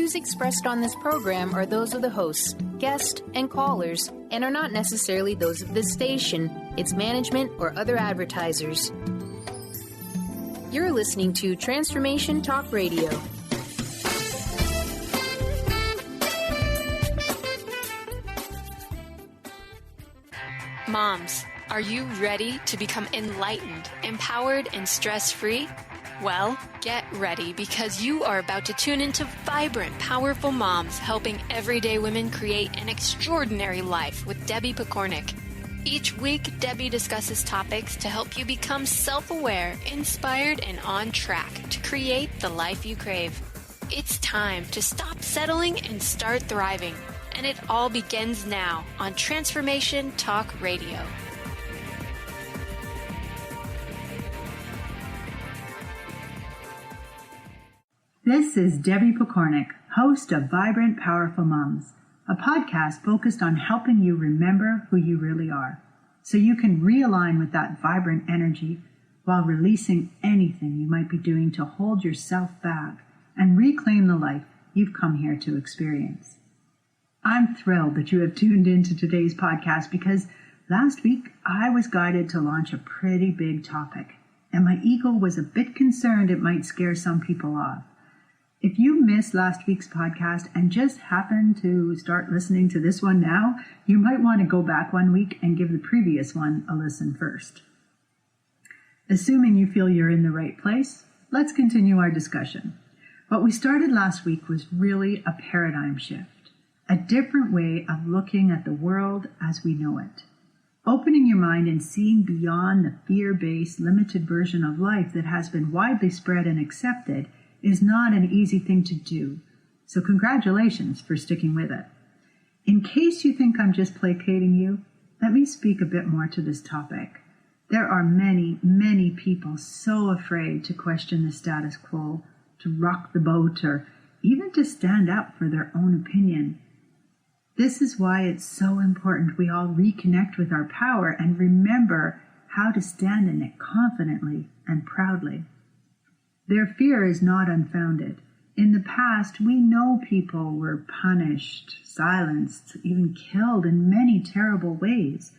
views expressed on this program are those of the hosts, guests, and callers, and are not necessarily those of this station, its management, or other advertisers. You're listening to Transformation Talk Radio. Moms, are you ready to become enlightened, empowered, and stress-free? Well, get ready because you are about to tune into Vibrant, Powerful Moms, helping everyday women create an extraordinary life with Debbie Pokornik. Each week, Debbie discusses topics to help you become self-aware, inspired, and on track to create the life you crave. It's time to stop settling and start thriving. And it all begins now on Transformation Talk Radio. This is Debbie Pokornik, host of Vibrant, Powerful Moms, a podcast focused on helping you remember who you really are, so you can realign with that vibrant energy while releasing anything you might be doing to hold yourself back and reclaim the life you've come here to experience. I'm thrilled that you have tuned into today's podcast because last week I was guided to launch a pretty big topic, and my ego was a bit concerned it might scare some people off. If you missed last week's podcast and just happened to start listening to this one now, you might want to go back 1 week and give the previous one a listen first. Assuming you feel you're in the right place, let's continue our discussion. What we started last week was really a paradigm shift, a different way of looking at the world as we know it. Opening your mind and seeing beyond the fear-based, limited version of life that has been widely spread and accepted is not an easy thing to do, so congratulations for sticking with it. In case you think I'm just placating you, let me speak a bit more to this topic. There are many, many people so afraid to question the status quo, to rock the boat, or even to stand up for their own opinion. This is why it's so important we all reconnect with our power and remember how to stand in it confidently and proudly. Their fear is not unfounded. In the past, we know people were punished, silenced, even killed in many terrible ways.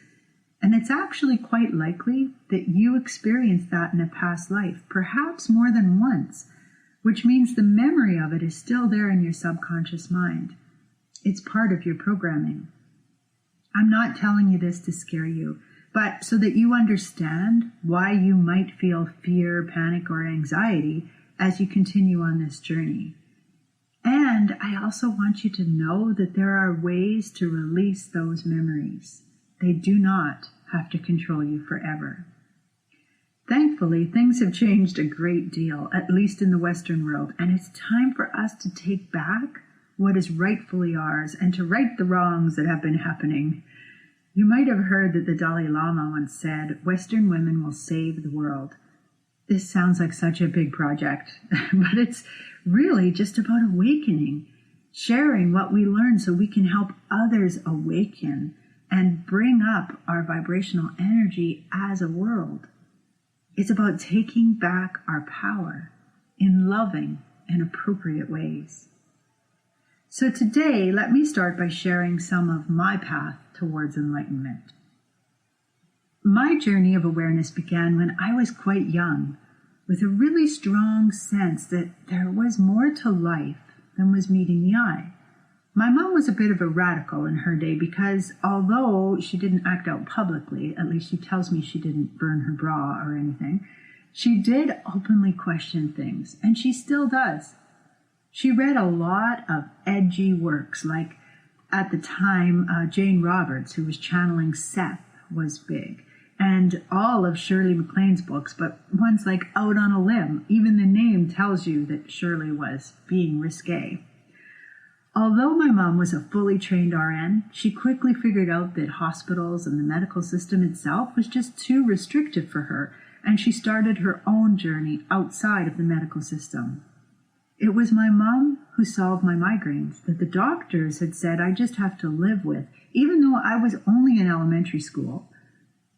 And it's actually quite likely that you experienced that in a past life, perhaps more than once, which means the memory of it is still there in your subconscious mind. It's part of your programming. I'm not telling you this to scare you, but so that you understand why you might feel fear, panic, or anxiety as you continue on this journey. And I also want you to know that there are ways to release those memories. They do not have to control you forever. Thankfully, things have changed a great deal, at least in the Western world, and it's time for us to take back what is rightfully ours and to right the wrongs that have been happening. You might have heard that the Dalai Lama once said, "Western women will save the world." This sounds like such a big project, but it's really just about awakening, sharing what we learn so we can help others awaken and bring up our vibrational energy as a world. It's about taking back our power in loving and appropriate ways. So today, let me start by sharing some of my path towards enlightenment. My journey of awareness began when I was quite young, with a really strong sense that there was more to life than was meeting the eye. My mom was a bit of a radical in her day because although she didn't act out publicly, at least she tells me she didn't burn her bra or anything, she did openly question things, and she still does. She read a lot of edgy works, like at the time Jane Roberts, who was channeling Seth, was big, and all of Shirley MacLaine's books, but ones like Out on a Limb. Even the name tells you that Shirley was being risque. Although my mom was a fully trained RN, she quickly figured out that hospitals and the medical system itself was just too restrictive for her, and she started her own journey outside of the medical system. It was my mom who solved my migraines that the doctors had said I just have to live with, even though I was only in elementary school.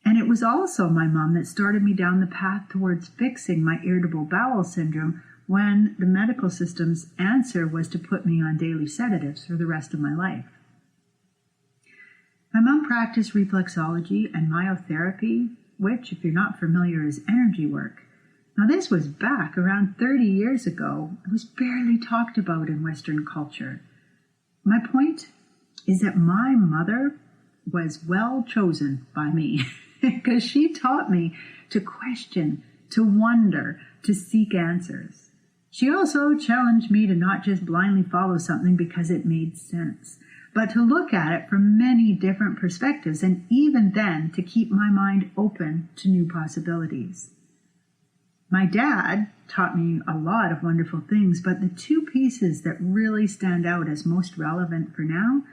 And it was also my mom that started me down the path towards fixing my irritable bowel syndrome when the medical system's answer was to put me on daily sedatives for the rest of my life. My mom practiced reflexology and myotherapy, which, if you're not familiar, is energy work. Now, this was back around 30 years ago. It was barely talked about in Western culture. My point is that my mother was well chosen by me because she taught me to question, to wonder, to seek answers. She also challenged me to not just blindly follow something because it made sense, but to look at it from many different perspectives, and even then to keep my mind open to new possibilities. My dad taught me a lot of wonderful things, but the two pieces that really stand out as most relevant for now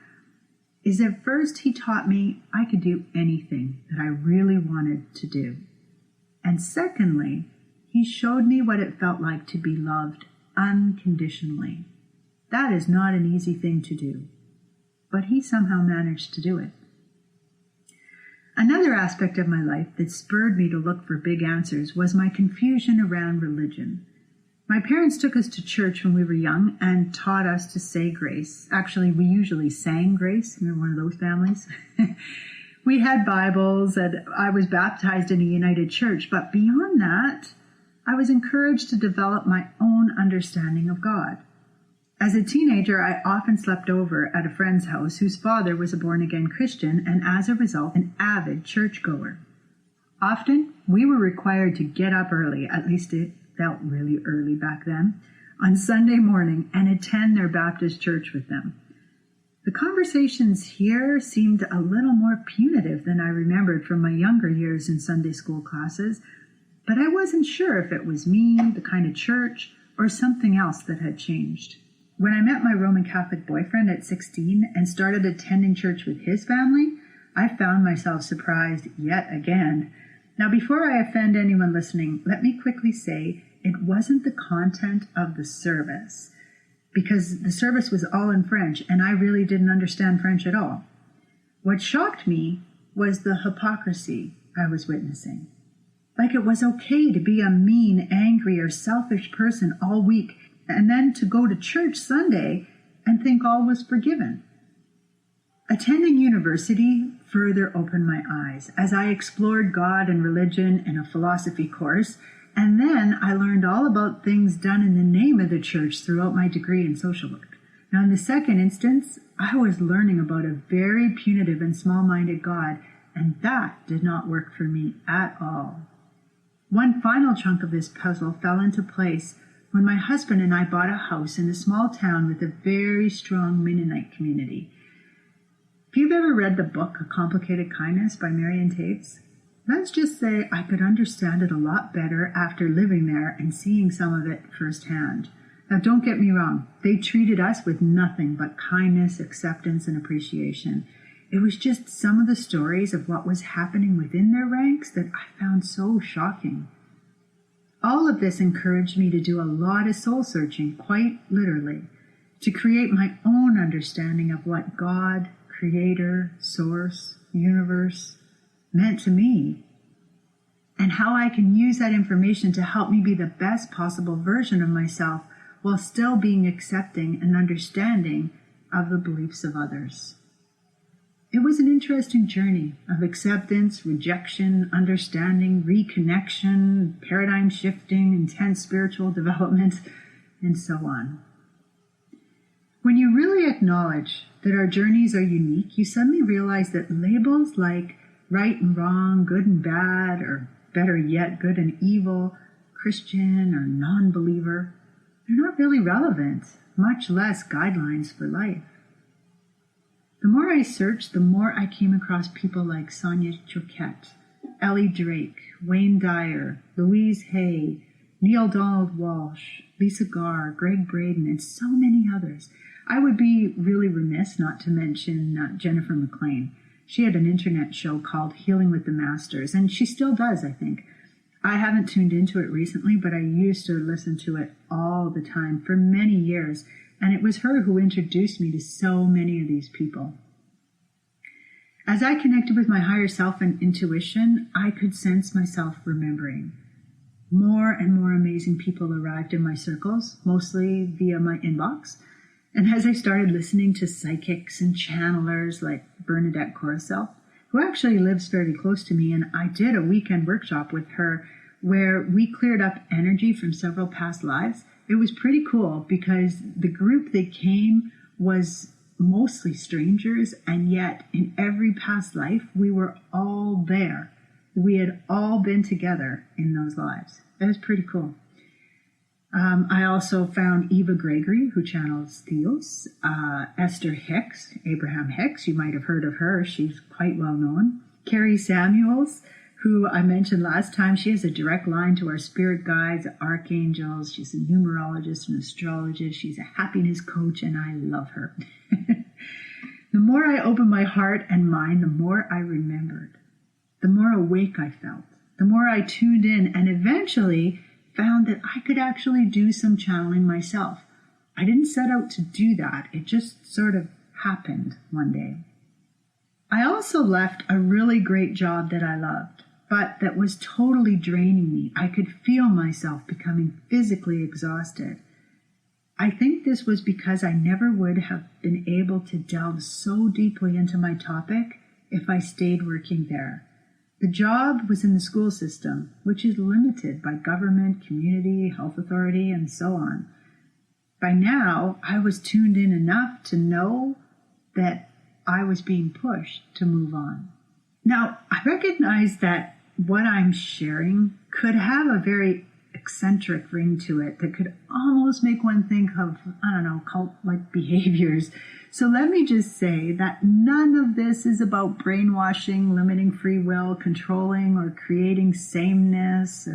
is that first he taught me I could do anything that I really wanted to do. And secondly, he showed me what it felt like to be loved unconditionally. That is not an easy thing to do, but he somehow managed to do it. Another aspect of my life that spurred me to look for big answers was my confusion around religion. My parents took us to church when we were young and taught us to say grace. Actually, we usually sang grace. We were one of those families. We had Bibles, and I was baptized in a United Church. But beyond that, I was encouraged to develop my own understanding of God. As a teenager, I often slept over at a friend's house whose father was a born-again Christian and, as a result, an avid churchgoer. Often, we were required to get up early, at least it felt really early back then, on Sunday morning and attend their Baptist church with them. The conversations here seemed a little more punitive than I remembered from my younger years in Sunday school classes, but I wasn't sure if it was me, the kind of church, or something else that had changed. When I met my Roman Catholic boyfriend at 16 and started attending church with his family, I found myself surprised yet again. Now, before I offend anyone listening, let me quickly say it wasn't the content of the service, because the service was all in French and I really didn't understand French at all. What shocked me was the hypocrisy I was witnessing. Like it was okay to be a mean, angry, or selfish person all week, and then to go to church Sunday and think all was forgiven. Attending university further opened my eyes as I explored God and religion in a philosophy course, and then I learned all about things done in the name of the church throughout my degree in social work. Now, in the second instance, I was learning about a very punitive and small-minded God, and that did not work for me at all. One final chunk of this puzzle fell into place when my husband and I bought a house in a small town with a very strong Mennonite community. If you've ever read the book A Complicated Kindness by Marion Taves, let's just say I could understand it a lot better after living there and seeing some of it firsthand. Now, don't get me wrong, they treated us with nothing but kindness, acceptance, and appreciation. It was just some of the stories of what was happening within their ranks that I found so shocking. All of this encouraged me to do a lot of soul-searching, quite literally, to create my own understanding of what God, Creator, Source, Universe meant to me, and how I can use that information to help me be the best possible version of myself while still being accepting and understanding of the beliefs of others. It was an interesting journey of acceptance, rejection, understanding, reconnection, paradigm shifting, intense spiritual development, and so on. When you really acknowledge that our journeys are unique, you suddenly realize that labels like right and wrong, good and bad, or better yet, good and evil, Christian or non-believer, they're not really relevant, much less guidelines for life. The more I searched, the more I came across people like Sonia Choquette, Ellie Drake, Wayne Dyer, Louise Hay, Neil Donald Walsh, Lisa Garr, Greg Braden, and so many others. I would be really remiss not to mention Jennifer McLean. She had an internet show called Healing with the Masters, and she still does, I think. I haven't tuned into it recently, but I used to listen to it all the time for many years, and it was her who introduced me to so many of these people. As I connected with my higher self and intuition, I could sense myself remembering. More and more amazing people arrived in my circles, mostly via my inbox. And as I started listening to psychics and channelers like Bernadette Coruscant, who actually lives fairly close to me, and I did a weekend workshop with her where we cleared up energy from several past lives. It was pretty cool because the group that came was mostly strangers, and yet in every past life, we were all there. We had all been together in those lives. It was pretty cool. I also found Eva Gregory, who channels Theos, Esther Hicks, Abraham Hicks, you might have heard of her. She's quite well known. Carrie Samuels, who I mentioned last time, she has a direct line to our spirit guides, archangels. She's a numerologist and astrologist. She's a happiness coach, and I love her. The more I opened my heart and mind, the more I remembered. The more awake I felt. The more I tuned in, and eventually found that I could actually do some channeling myself. I didn't set out to do that. It just sort of happened one day. I also left a really great job that I loved, but that was totally draining me. I could feel myself becoming physically exhausted. I think this was because I never would have been able to delve so deeply into my topic if I stayed working there. The job was in the school system, which is limited by government, community, health authority, and so on. By now, I was tuned in enough to know that I was being pushed to move on. Now, I recognize that what I'm sharing could have a very eccentric ring to it that could almost make one think of, cult-like behaviors. So let me just say that none of this is about brainwashing, limiting free will, controlling, or creating sameness.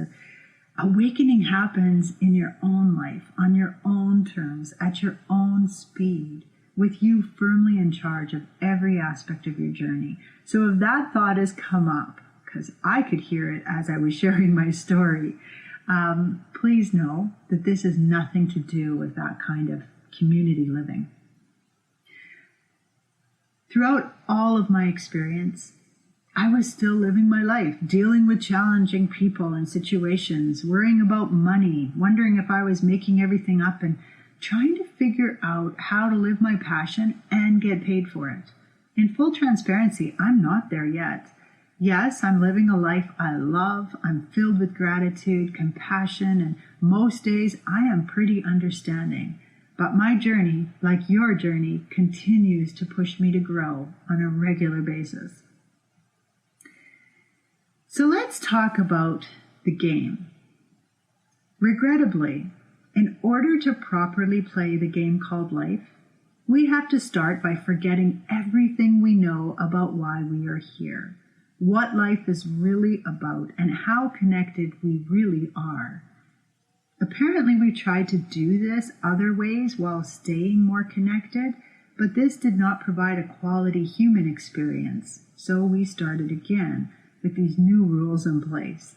Awakening happens in your own life, on your own terms, at your own speed, with you firmly in charge of every aspect of your journey. So if that thought has come up, because I could hear it as I was sharing my story, please know that this has nothing to do with that kind of community living. Throughout all of my experience, I was still living my life, dealing with challenging people and situations, worrying about money, wondering if I was making everything up, and trying to figure out how to live my passion and get paid for it. In full transparency, I'm not there yet. Yes, I'm living a life I love. I'm filled with gratitude, compassion, and most days I am pretty understanding. But my journey, like your journey, continues to push me to grow on a regular basis. So let's talk about the game. Regrettably, in order to properly play the game called life, we have to start by forgetting everything we know about why we are here, what life is really about, and how connected we really are. Apparently, we tried to do this other ways while staying more connected, but this did not provide a quality human experience, so we started again with these new rules in place.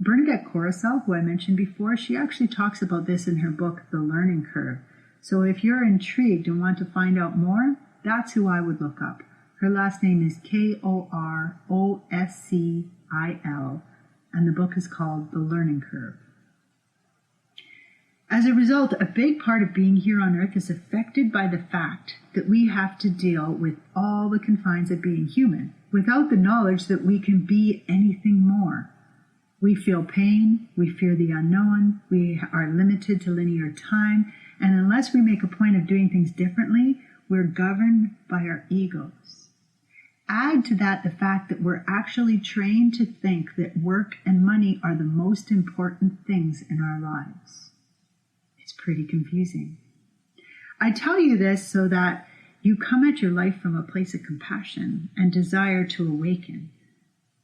Bernadette Coruscant, who I mentioned before, she actually talks about this in her book, The Learning Curve. So if you're intrigued and want to find out more, that's who I would look up. Her last name is Koroscil, and the book is called The Learning Curve. As a result, a big part of being here on Earth is affected by the fact that we have to deal with all the confines of being human, without the knowledge that we can be anything more. We feel pain, we fear the unknown, we are limited to linear time, and unless we make a point of doing things differently, we're governed by our egos. Add to that the fact that we're actually trained to think that work and money are the most important things in our lives. It's pretty confusing. I tell you this so that you come at your life from a place of compassion and desire to awaken.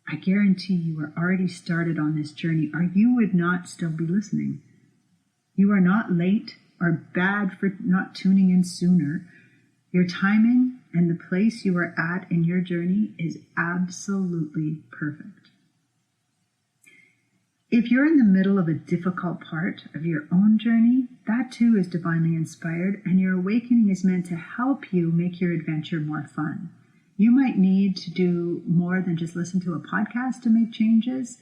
I guarantee you are already started on this journey, or you would not still be listening. You are not late or bad for not tuning in sooner. Your timing and the place you are at in your journey is absolutely perfect. If you're in the middle of a difficult part of your own journey, that too is divinely inspired, and your awakening is meant to help you make your adventure more fun. You might need to do more than just listen to a podcast to make changes,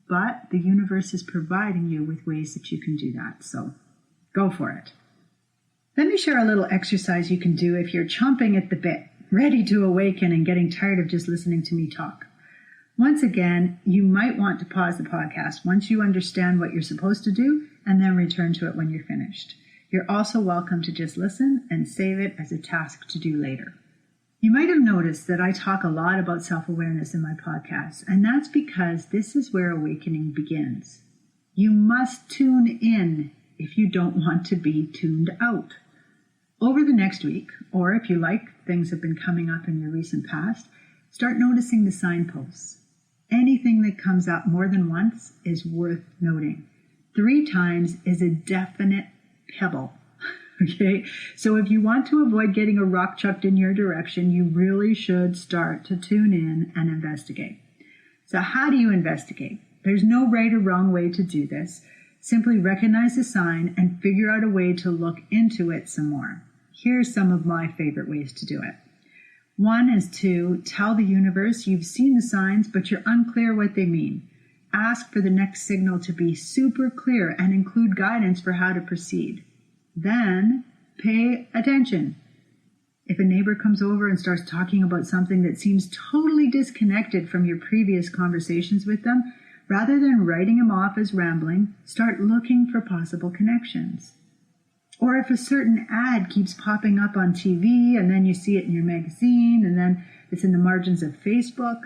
but the universe is providing you with ways that you can do that. So go for it. Let me share a little exercise you can do if you're chomping at the bit, ready to awaken and getting tired of just listening to me talk. Once again, you might want to pause the podcast once you understand what you're supposed to do and then return to it when you're finished. You're also welcome to just listen and save it as a task to do later. You might have noticed that I talk a lot about self-awareness in my podcasts, and that's because this is where awakening begins. You must tune in if you don't want to be tuned out. Over the next week, or if you like, things have been coming up in your recent past, start noticing the signposts. Anything that comes up more than once is worth noting. 3 times is a definite pebble. Okay? So if you want to avoid getting a rock chucked in your direction, you really should start to tune in and investigate. So how do you investigate? There's no right or wrong way to do this. Simply recognize the sign and figure out a way to look into it some more. Here's some of my favorite ways to do it. 1 is to tell the universe you've seen the signs, but you're unclear what they mean. Ask for the next signal to be super clear and include guidance for how to proceed. Then pay attention. If a neighbor comes over and starts talking about something that seems totally disconnected from your previous conversations with them, rather than writing him off as rambling, start looking for possible connections. Or if a certain ad keeps popping up on TV and then you see it in your magazine and then it's in the margins of Facebook,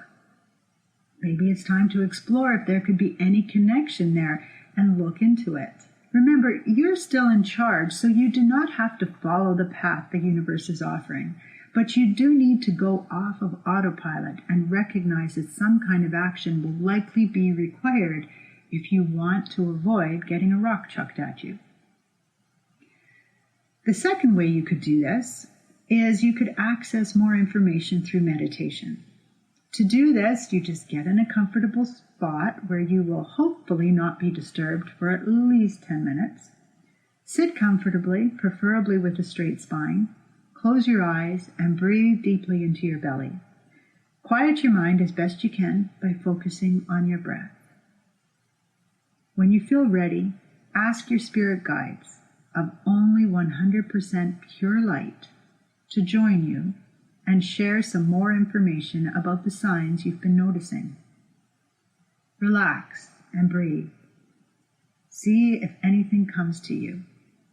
maybe it's time to explore if there could be any connection there and look into it. Remember, you're still in charge, so you do not have to follow the path the universe is offering. But you do need to go off of autopilot and recognize that some kind of action will likely be required if you want to avoid getting a rock chucked at you. The second way you could do this is you could access more information through meditation. To do this, you just get in a comfortable spot where you will hopefully not be disturbed for at least 10 minutes. Sit comfortably, preferably with a straight spine. Close your eyes and breathe deeply into your belly. Quiet your mind as best you can by focusing on your breath. When you feel ready, ask your spirit guides of only 100% pure light to join you and share some more information about the signs you've been noticing. Relax and breathe. See if anything comes to you.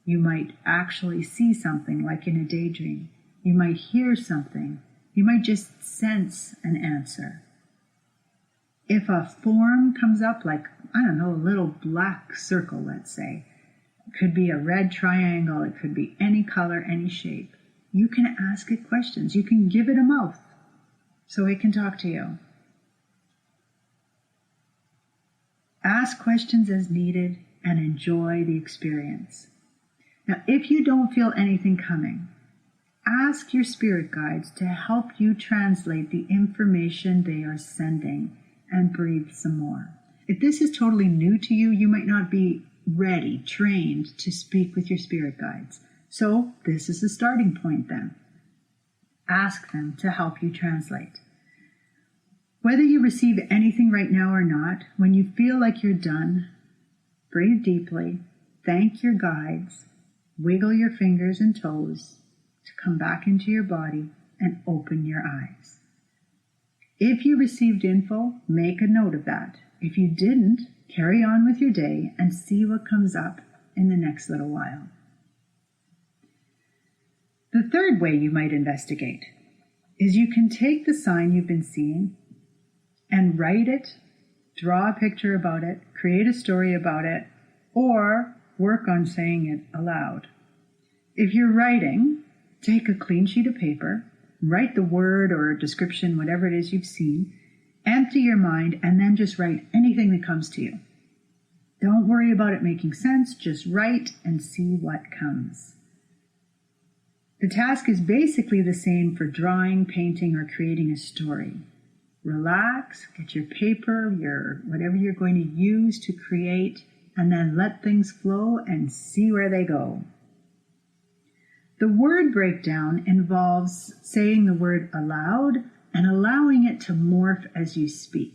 You might actually see something like in a daydream. You might hear something. You might just sense an answer. If a form comes up like, a little black circle, let's say, it could be a red triangle, it could be any color, any shape. You can ask it questions. You can give it a mouth so it can talk to you. Ask questions as needed and enjoy the experience. Now, if you don't feel anything coming, ask your spirit guides to help you translate the information they are sending and breathe some more. If this is totally new to you, you might not be ready, trained to speak with your spirit guides. So this is the starting point then. Ask them to help you translate. Whether you receive anything right now or not, when you feel like you're done, breathe deeply, thank your guides, wiggle your fingers and toes to come back into your body and open your eyes. If you received info, make a note of that. If you didn't, carry on with your day and see what comes up in the next little while. The third way you might investigate is you can take the sign you've been seeing and write it, draw a picture about it, create a story about it, or work on saying it aloud. If you're writing, take a clean sheet of paper, write the word or description, whatever it is you've seen, empty your mind, and then just write anything that comes to you. Don't worry about it making sense, just write and see what comes. The task is basically the same for drawing, painting, or creating a story. Relax, get your paper, whatever you're going to use to create, and then let things flow and see where they go. The word breakdown involves saying the word aloud and allowing it to morph as you speak.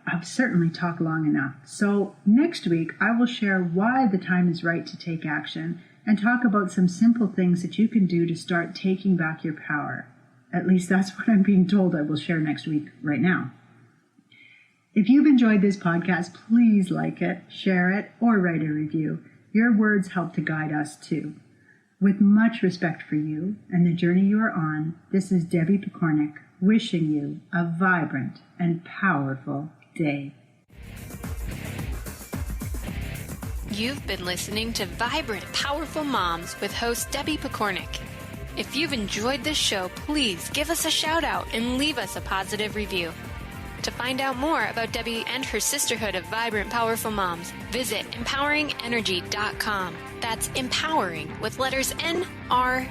I've certainly talked long enough. So next week, I will share why the time is right to take action and talk about some simple things that you can do to start taking back your power. At least that's what I'm being told I will share next week right now. If you've enjoyed this podcast, please like it, share it, or write a review. Your words help to guide us too. With much respect for you and the journey you are on, this is Debbie Pokornik wishing you a vibrant and powerful day. You've been listening to Vibrant, Powerful Moms with host Debbie Pokornik. If you've enjoyed this show, please give us a shout out and leave us a positive review. To find out more about Debbie and her sisterhood of Vibrant, Powerful Moms, visit empoweringenergy.com. That's empowering with letters NRG.com.